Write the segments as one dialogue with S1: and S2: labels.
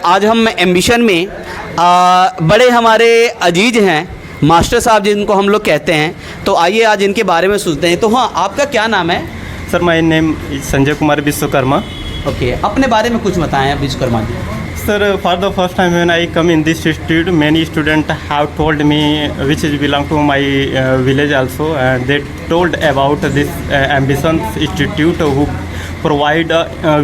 S1: आज हम एम्बिशन में बड़े हमारे अजीज हैं मास्टर साहब जिनको हम लोग कहते हैं, तो आइए आज इनके बारे में सुनते हैं। तो हाँ, आपका क्या नाम है?
S2: Sir my name is Sanjay Kumar Vishwakarma.
S1: Okay, अपने बारे में कुछ बताएं आप Vishwakarma ji.
S2: Sir, for the first time when I come in this institute, many students have told me, which is belong to my village also, and they told about this Ambition Institute who provide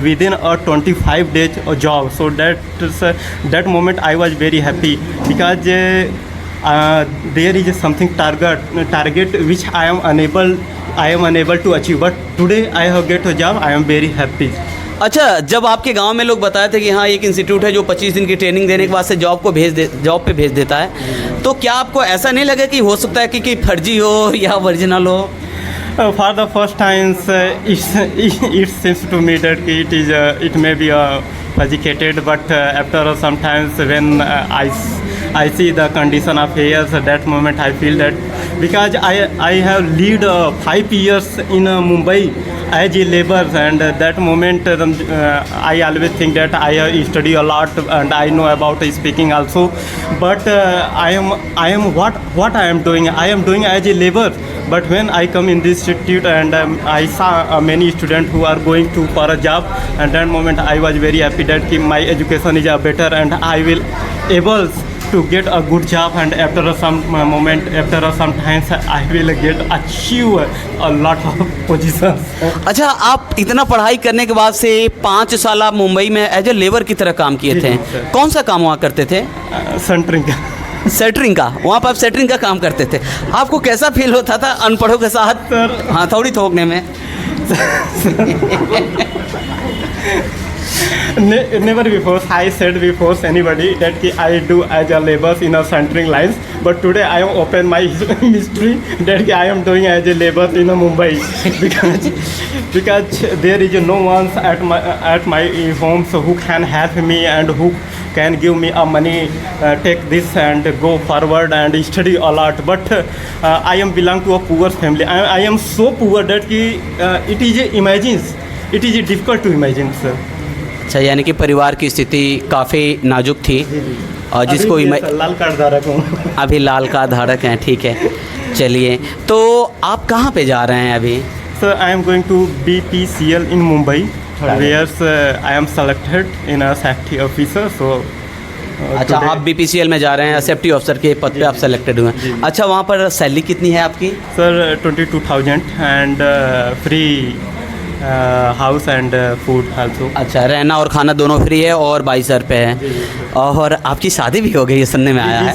S2: within a 25 days a job. So that moment I was very happy because there is something target which I am unable to achieve. But today I have get a job. I am very happy.
S1: अच्छा, जब आपके गांव में लोग बताए थे कि हाँ एक इंस्टीट्यूट है जो 25 दिन की ट्रेनिंग देने के बाद से जॉब पे भेज देता है, तो क्या आपको ऐसा नहीं लगा कि हो सकता है कि फर्जी हो या ओरिजिनल हो?
S2: For the first times, it seems to me that it may be educated, but after some times when I see the condition of affairs, at that moment I feel that because I have lived 5 years in Mumbai as a labor, and that moment I always think that I study a lot and I know about speaking also, but I am what I am doing. I am doing as a labor. But when I come in this institute and I saw many students who are going to for a job, and that moment I was very happy that my education is better and I will able to get a good job, and after some times I will get achieve a lot of positions.
S1: अच्छा, आप इतना पढ़ाई करने के बाद से 5 साल आप मुंबई में एज ए लेबर की तरह काम किए थे। कौन सा काम वहाँ करते थे? सेटरिंग का। वहाँ पर आप सेटरिंग का काम करते थे। आपको कैसा फील होता था अनपढ़ों के साथ हथौड़ी ठोकने में?
S2: Never before I said before anybody that I do as a labor in a centering lines, but today I am open my mystery that I am doing as a labor in a Mumbai because there is no one at my home so who can help me and who can give me a money, take this and go forward and study a lot. But I am belong to a poor family. I am so poor that it is difficult to imagine, sir.
S1: अच्छा, यानी कि परिवार की स्थिति काफ़ी नाजुक थी और जिसको
S2: लाल कार्ड धारक हूँ।
S1: अभी लाल कार्ड धारक हैं, ठीक है। चलिए, तो आप कहाँ पे जा रहे हैं अभी?
S2: Sir I am going to BPCL in Mumbai where I am selected in a safety officer. So
S1: अच्छा, आप BPCL में जा रहे हैं, सेफ्टी ऑफिसर के पद पे आप सेलेक्टेड हुए हैं। अच्छा, वहाँ पर सैलरी कितनी है आपकी?
S2: Sir 22,000 and free house and food also.
S1: अच्छा, रहना और खाना दोनों फ्री है और 22,000 रुपये है। और आपकी शादी भी हो गई है, सुनने में आया है।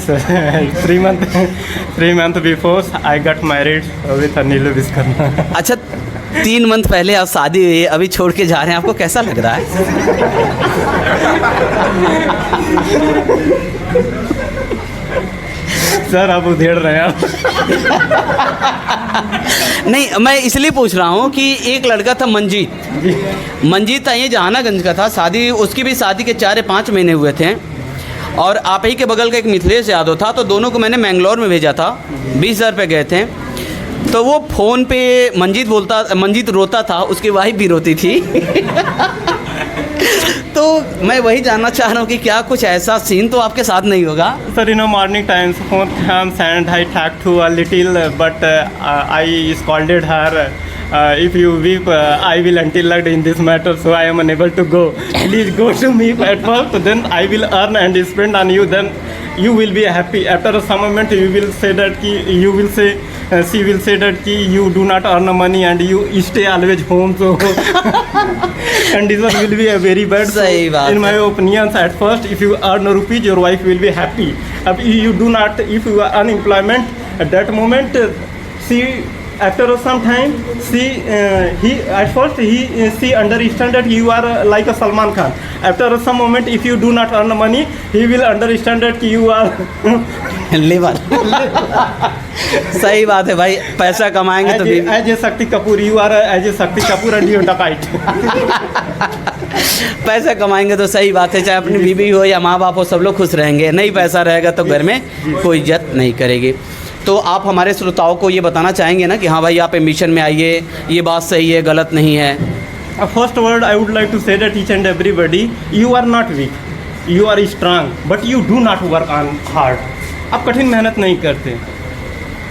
S2: 3 months before I got married with Neelu Vishwakarma.
S1: अच्छा, 3 मंथ पहले आप शादी हुई, अभी छोड़ के जा रहे हैं, आपको कैसा लग रहा है?
S2: सर आप उधेड़ रहे हैं आप।
S1: नहीं, मैं इसलिए पूछ रहा हूँ कि एक लड़का था मंजीत था, ये जहानागंज का था। उसकी भी शादी के 4 या 5 महीने हुए थे, और आप ही के बगल का एक मिथिलेश यादव था, तो दोनों को मैंने मैंगलोर में भेजा था। 20,000 रुपये गए थे। तो वो फ़ोन पे मंजीत रोता था, उसकी वाइफ भी रोती थी। तो मैं वही जानना चाह रहा हूँ कि क्या कुछ ऐसा सीन तो आपके साथ नहीं होगा?
S2: Sir in morning times phone comes and I talked to a little, but I scolded her. If you weep, I will until in this matter, so I am unable to go. Please go to me at first, then I will earn and spend on you. Then you will be happy. After some moment, you will say that she will say that you do not earn money and you stay always home. So condition will be a very bad. So, in my opinion, at first, if you earn rupees, your wife will be happy. If you do not, if you are unemployment, at that moment, after some time, she understand that you are like a Salman Khan. After some moment, if you do not earn money, he will understand that you are
S1: labour. सही बात है भाई, पैसा कमाएंगे तो
S2: as a Shakti Kapoor, you are as a Shakti Kapoor and you dacoit.
S1: पैसा कमाएंगे तो सही बात है, चाहे अपनी बीवी हो या माँ बाप हो, सब लोग खुश रहेंगे। नहीं पैसा रहेगा तो घर में कोई इज्जत नहीं करेगी। तो आप हमारे श्रोताओं को ये बताना चाहेंगे ना कि हाँ भाई आप एम्बिशन में आइए, ये बात सही है, गलत नहीं है?
S2: First word I would like to say that each and everybody, you are not weak. You are strong but you do not work on hard. आप कठिन मेहनत नहीं करते।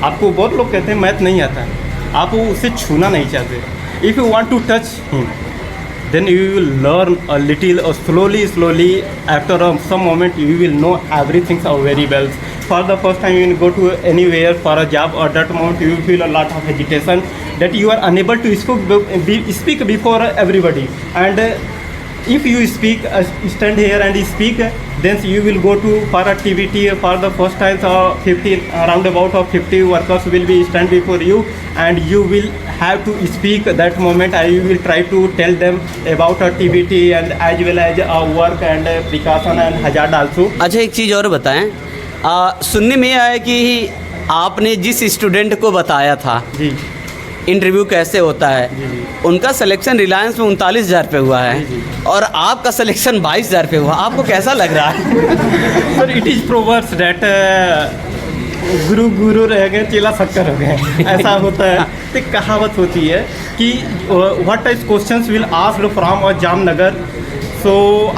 S2: आपको बहुत लोग कहते हैं मैथ नहीं आता है, आप उसे छूना नहीं चाहते। If you want to touch him then you will learn a little or slowly after some moment you will know everything so very well. For the first time you will go to anywhere for a job, or that moment you will feel a lot of hesitation that you are unable to speak before everybody, and if you speak stand here and speak, then you will go to for activity for the first time, so 50 around about of 50 workers will be stand before you and you will have to speak that moment, and you will try to tell them about activity and as well as work and precaution and hazard also.
S1: अच्छा, एक चीज़ और बताएं, सुनने में आया कि आपने जिस स्टूडेंट को बताया था
S2: जी
S1: इंटरव्यू कैसे होता है, उनका सिलेक्शन रिलायंस में 39,000 पे हुआ है और आपका सिलेक्शन 22,000 पे हुआ। आपको कैसा लग रहा है?
S2: Sir it is Proverbs that गुरु रह गए चेला शक्कर हो गए, ऐसा होता है। तो कहावत होती है कि what type questions will asked from Jamnagar, so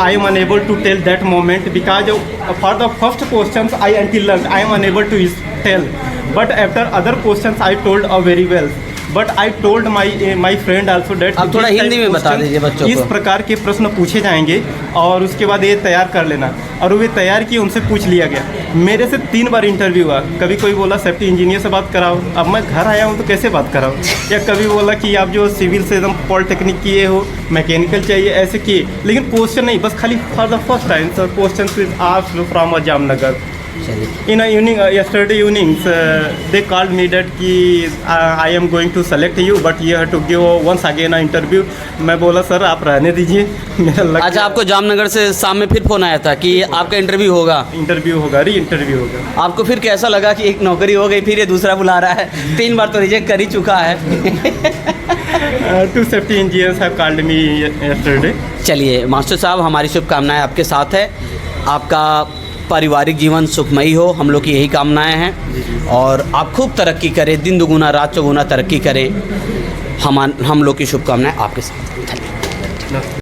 S2: I am unable to tell that moment because for the first questions I am unable to tell, but after other questions I told very well, but I told my friend also that
S1: आप थोड़ा हिंदी में बता दीजिए बच्चों को।
S2: इस प्रकार के प्रश्न पूछे जाएंगे और उसके बाद ये तैयार कर लेना, और वे तैयार किए, उनसे पूछ लिया गया। मेरे से 3 बार इंटरव्यू हुआ। कभी कोई बोला सेफ्टी इंजीनियर से बात कराओ, अब मैं घर आया हूँ तो कैसे बात कराओ, या कभी बोला कि आप जो सिविल से एकदम पॉलिटेक्निक किए हो, मैकेनिकल चाहिए, ऐसे किए, लेकिन क्वेश्चन नहीं, बस खाली for the first time sir question will asked from Jamnagar. In a evening, yesterday evenings, they called me that कि I am going to select you, but you have to give once again an interview. मैं बोला sir आप रहने दीजिए, मेरा लग।
S1: अच्छा, आपको जामनगर से शाम में फिर फ़ोन आया था कि आपका इंटरव्यू होगा?
S2: इंटरव्यू होगा, री इंटरव्यू होगा।
S1: आपको फिर कैसा लगा कि एक नौकरी हो गई, फिर ये दूसरा बुला रहा है? 3 बार तो रिजेक्ट कर ही चुका है।
S2: 2 safety engineers have called me yesterday.
S1: चलिए मास्टर साहब, हमारी शुभकामनाएं आपके साथ है। आपका पारिवारिक जीवन सुखमयी हो, हम लोग की यही कामनाएं हैं, और आप खूब तरक्की करें, दिन दुगुना रात चौगुना तरक्की करें। हम लोग की शुभकामनाएं आपके साथ हैं। धन्यवाद।